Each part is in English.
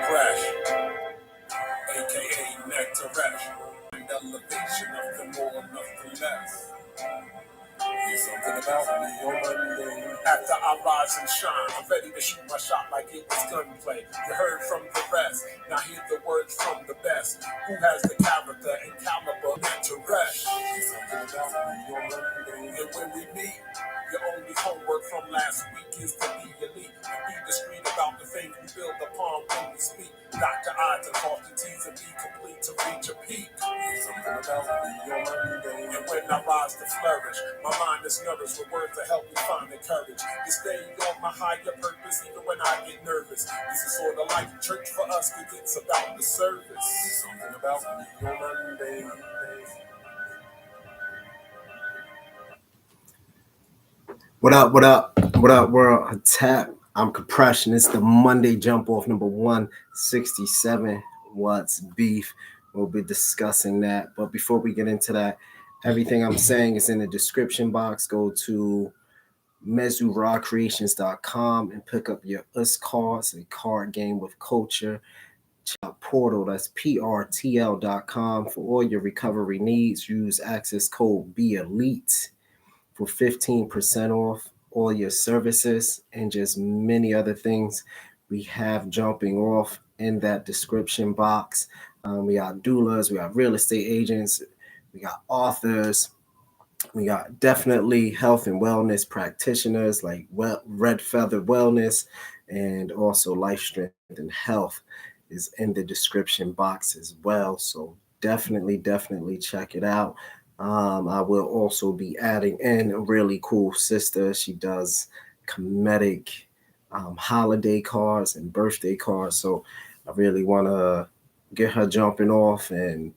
Fresh, aka Nectaresh. Elevation of the more, nothing less. There's something about me on Monday. After I rise and shine, I'm ready to shoot my shot like it was gunplay. You heard from the rest, now hear the words from the best. Who has the character and caliber to rest? There's something about me on Monday. And when we meet, your only homework from last week is to be elite and be discreet about the things we build upon when we speak. Dot your I's and cross your T's and be complete to reach a peak. There's something about me on Monday. And when I rise to flourish, my mind is nourished with words to help me find the courage to stay on my higher purpose even when I get nervous. This is sort of like church for us because it's about the service. There's something about me on Monday. What up, what up, what up, world? Tap. I'm Compression. It's the Monday jump off number 167. What's beef? We'll be discussing that. But before we get into that, everything I'm saying is in the description box. Go to mezurawcreations.com and pick up your US cards, a card game with culture. Check out Portal, that's PRTL.com for all your recovery needs. Use access code BELITE for 15% off all your services and just many other things we have jumping off in that description box. We got doulas, we got real estate agents, we got authors, we got definitely health and wellness practitioners like Red Feather Wellness, and also Life Strength and Health is in the description box as well. So definitely check it out. I will also be adding in a really cool sister. She does comedic holiday cards and birthday cards. So I really want to get her jumping off and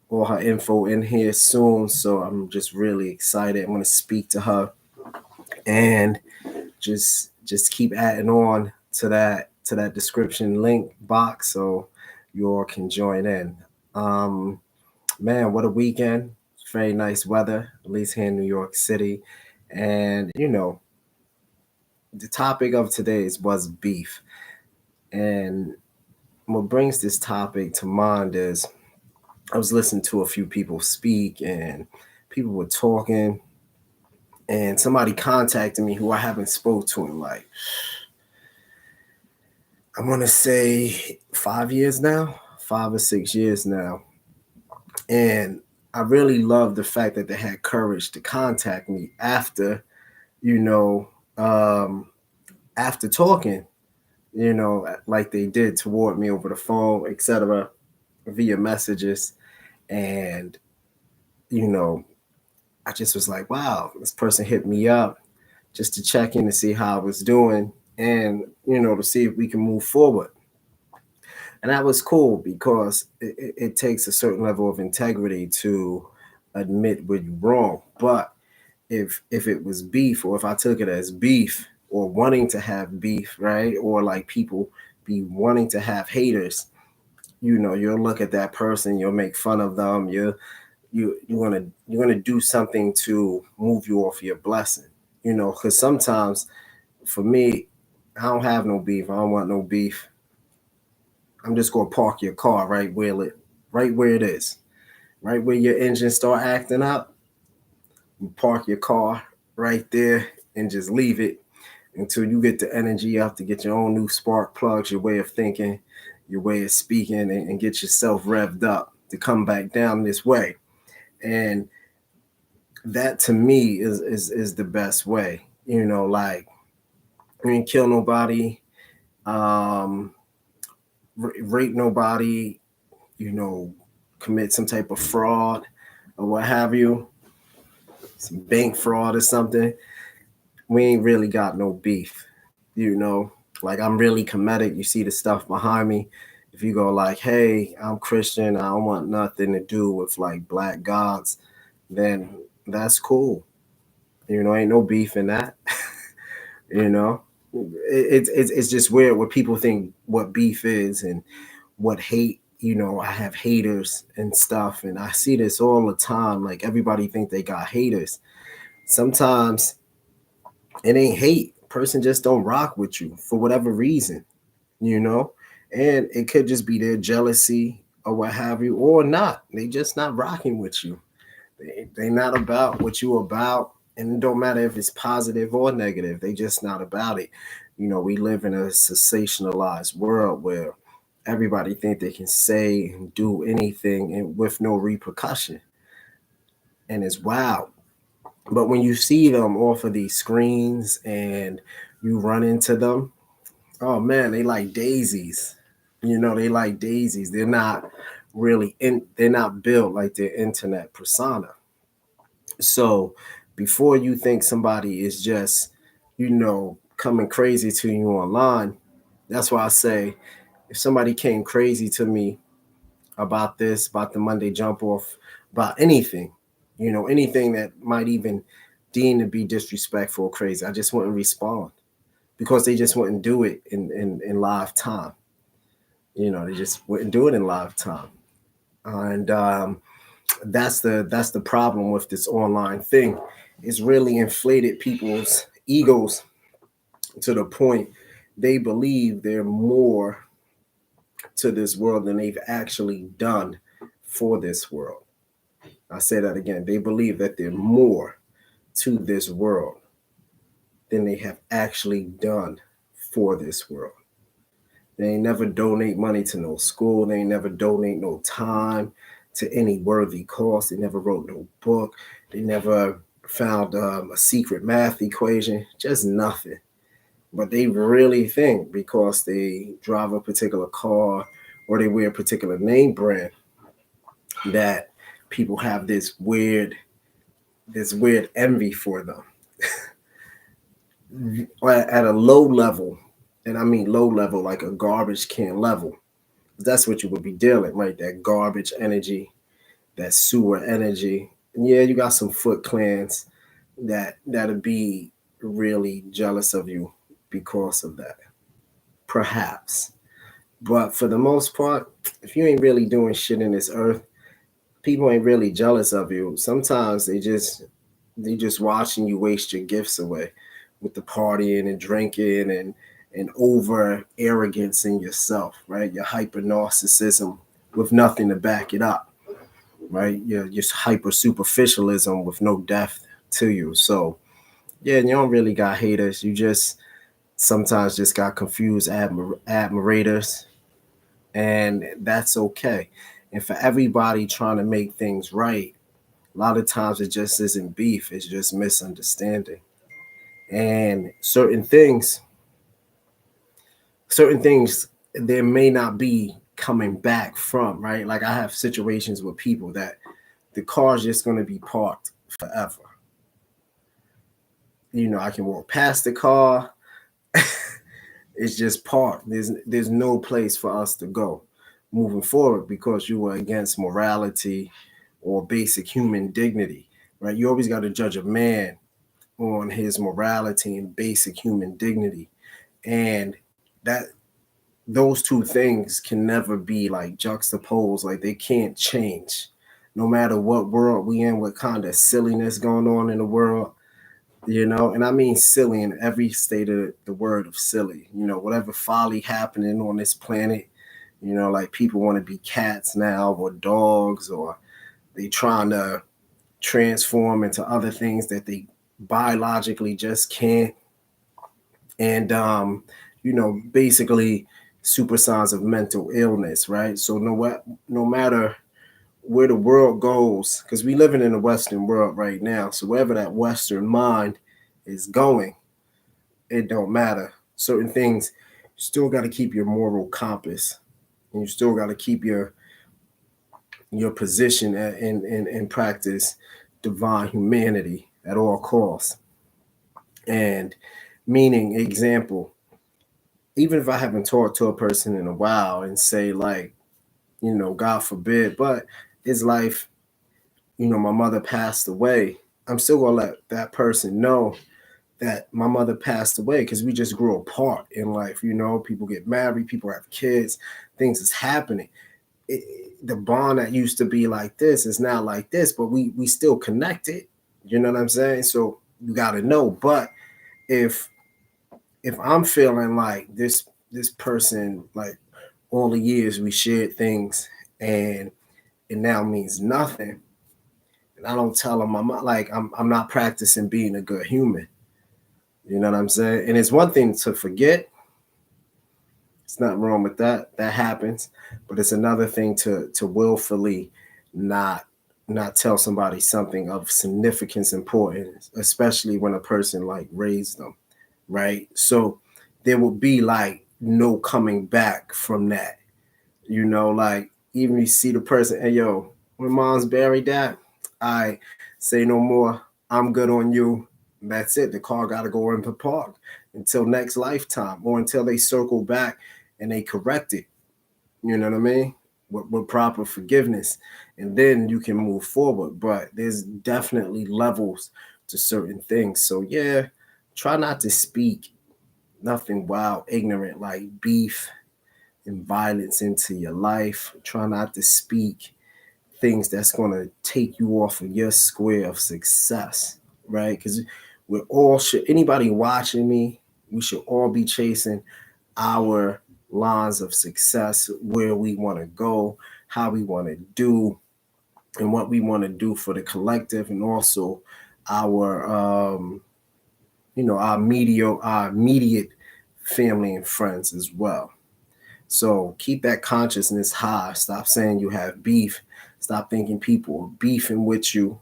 all her info in here soon. So I'm just really excited. I'm going to speak to her and just keep adding on to that description link box so you all can join in. Man, what a weekend. Very nice weather, at least here in New York City. And, the topic of today was beef. And what brings this topic to mind is I was listening to a few people speak and people were talking and somebody contacted me who I haven't spoke to in like, I want to say 5 years now, 5 or 6 years now. And I really love the fact that they had courage to contact me after, after talking, like they did toward me over the phone, etc., via messages. And, I just was like, wow, this person hit me up just to check in to see how I was doing and, to see if we can move forward. And that was cool because it takes a certain level of integrity to admit when you're wrong. But if it was beef, or if I took it as beef or wanting to have beef, right? Or like people be wanting to have haters, you'll look at that person, you'll make fun of them, you're gonna do something to move you off your blessing, because sometimes for me, I don't have no beef. I don't want no beef. I'm just gonna park your car right where it is, right where your engine start acting up. You park your car right there and just leave it until you get the energy up to get your own new spark plugs, your way of thinking, your way of speaking, and get yourself revved up to come back down this way. And that to me is the best way. Like you didn't kill nobody, rape nobody, commit some type of fraud or what have you, some bank fraud or something. We ain't really got no beef, Like I'm really comedic. You see the stuff behind me. If you go like, hey, I'm Christian, I don't want nothing to do with like black gods, then that's cool. Ain't no beef in that. It's just weird what people think what beef is and what hate. I have haters and stuff, and I see this all the time. Like everybody think they got haters. Sometimes it ain't hate. Person just don't rock with you for whatever reason, And it could just be their jealousy or what have you, or not. They just not rocking with you. They not about what you about. And it don't matter if it's positive or negative. They just not about it. We live in a sensationalized world where everybody think they can say and do anything and with no repercussion. And it's wild. But when you see them off of these screens and you run into them, oh man, they like daisies. They like daisies. They're not they're not built like their internet persona. So before you think somebody is just, coming crazy to you online, that's why I say if somebody came crazy to me about this, about the Monday jump off, about anything, anything that might even deem to be disrespectful or crazy, I just wouldn't respond because they just wouldn't do it in live time. They just wouldn't do it in live time. And that's the problem with this online thing. It's really inflated people's egos to the point they believe they're more to this world than they've actually done for this world. I say that again. They believe that they're more to this world than they have actually done for this world. They ain't never donate money to no school. They ain't never donate no time to any worthy cause. They never wrote no book. They never found a secret math equation. Just nothing. But they really think because they drive a particular car or they wear a particular name brand that people have this weird envy for them. At a low level, and I mean low level, like a garbage can level. That's what you would be dealing, right? That garbage energy, that sewer energy. And yeah, you got some Foot Clans that'll be really jealous of you because of that. Perhaps. But for the most part, if you ain't really doing shit in this earth, people ain't really jealous of you. Sometimes they just watching you waste your gifts away with the partying and drinking and over arrogance in yourself, right? Your hyper narcissism with nothing to back it up, right? Your just hyper superficialism with no depth to you. So yeah, you don't really got haters. You just sometimes just got confused admirators, and that's okay. And for everybody trying to make things right, a lot of times it just isn't beef, it's just misunderstanding. And certain things there may not be coming back from, right? Like I have situations with people that the car's just going to be parked forever. I can walk past the car. It's just parked. There's no place for us to go moving forward because you were against morality or basic human dignity, right? You always got to judge a man on his morality and basic human dignity. And that those two things can never be like juxtaposed, like they can't change no matter what world we in, what kind of silliness going on in the world. And I mean silly in every state of the word of silly. Whatever folly happening on this planet, like people want to be cats now or dogs, or they trying to transform into other things that they biologically just can't. And basically super signs of mental illness, right? So no matter where the world goes, because we living in a Western world right now. So wherever that Western mind is going, it don't matter. Certain things, you still got to keep your moral compass, and you still got to keep your position and practice divine humanity at all costs. And meaning, example, even if I haven't talked to a person in a while and say like, God forbid, but his life, my mother passed away, I'm still gonna let that person know that my mother passed away because we just grew apart in life. People get married, people have kids, things is happening. The bond that used to be like this is now like this, but we still connected. You know what I'm saying? So you got to know. But if I'm feeling like this person like all the years we shared things, and it now means nothing. And I don't tell them I'm not practicing being a good human. You know what I'm saying? And it's one thing to forget. It's nothing wrong with that. That happens. But it's another thing to willfully not not tell somebody something of significance, importance, especially when a person like raised them, right? So there will be like no coming back from that. You know, like even you see the person, hey yo, when mom's buried that, I say no more. I'm good on you. That's it. The car got to go in the park until next lifetime or until they circle back and they correct it. You know what I mean? With proper forgiveness. And then you can move forward. But there's definitely levels to certain things. So, yeah, try not to speak nothing wild, ignorant like beef and violence into your life. Try not to speak things that's going to take you off of your square of success, right? Because we're all should anybody watching me, we should all be chasing our lines of success, where we want to go, how we want to do, and what we want to do for the collective, and also our our immediate family and friends as well. So keep that consciousness high. Stop saying you have beef. Stop thinking people are beefing with you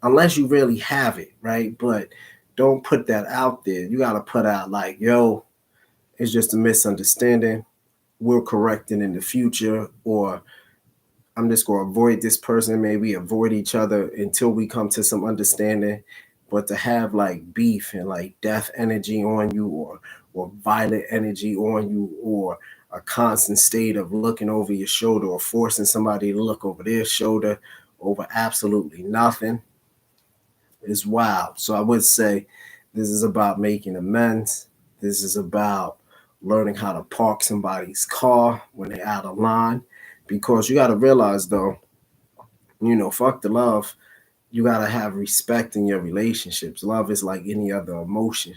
unless you really have it, right? But don't put that out there. You got to put out like, yo, it's just a misunderstanding. We'll correct it in the future, or I'm just going to avoid this person. Maybe avoid each other until we come to some understanding. But to have like beef and like death energy on you, or violent energy on you, or a constant state of looking over your shoulder or forcing somebody to look over their shoulder over absolutely nothing is wild. So I would say this is about making amends. This is about learning how to park somebody's car when they're out of line. Because you got to realize, though, fuck the love. You got to have respect in your relationships. Love is like any other emotion.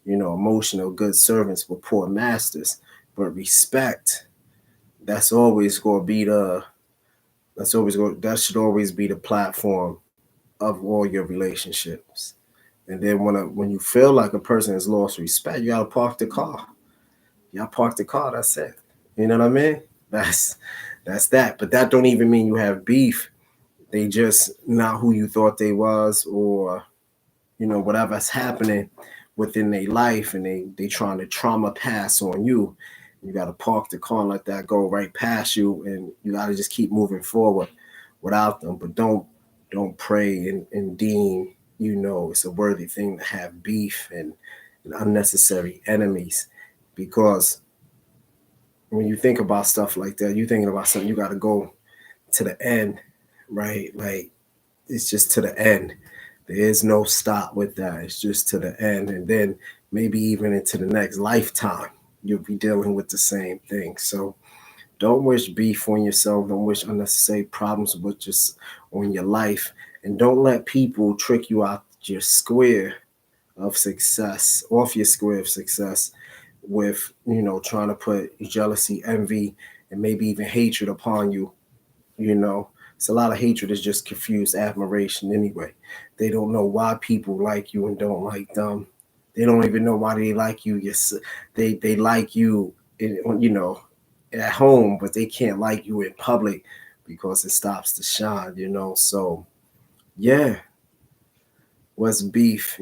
Emotional good servants with poor masters. But respect, that's always going to be that should always be the platform of all your relationships. And then when you feel like a person has lost respect, you got to park the car. Y'all park the car. That's it. You know what I mean? That's that. But that don't even mean you have beef. They just not who you thought they was, or whatever's happening within their life, and they trying to trauma pass on you. You got to park the car and let that go right past you, and you got to just keep moving forward without them. But don't pray and deem it's a worthy thing to have beef and unnecessary enemies, because when you think about stuff like that, you're thinking about something you got to go to the end, right? Like it's just to the end. There is no stop with that. It's just to the end, and then maybe even into the next lifetime, you'll be dealing with the same thing. So don't wish beef on yourself. Don't wish unnecessary problems with just on your life, and don't let people trick you out your square of success, off your square of success, with trying to put jealousy, envy, and maybe even hatred upon you. It's a lot of hatred is just confused admiration anyway. They don't know why people like you and don't like them. They don't even know why they like you. Yes, they like you at home, but they can't like you in public because it stops the shine. So yeah, what's beef?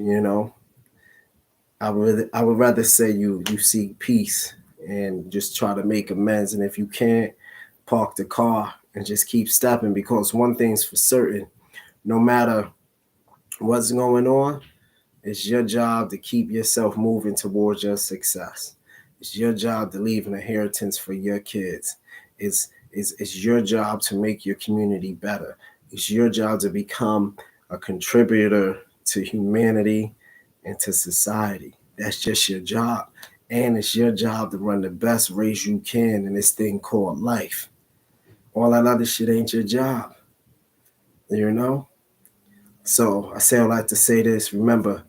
I would rather say you seek peace and just try to make amends. And if you can't, park the car and just keep stepping, because one thing's for certain: no matter what's going on, it's your job to keep yourself moving towards your success. It's your job to leave an inheritance for your kids. It's your job to make your community better. It's your job to become a contributor to humanity and to society. That's just your job. And it's your job to run the best race you can in this thing called life. All that other shit ain't your job. So I say all that to say this. Remember,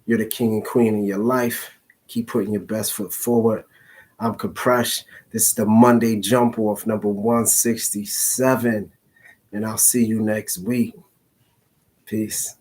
you're the king and queen in your life. Keep putting your best foot forward. I'm Compresh. This is the Monday Jump Off number 167. And I'll see you next week. Peace.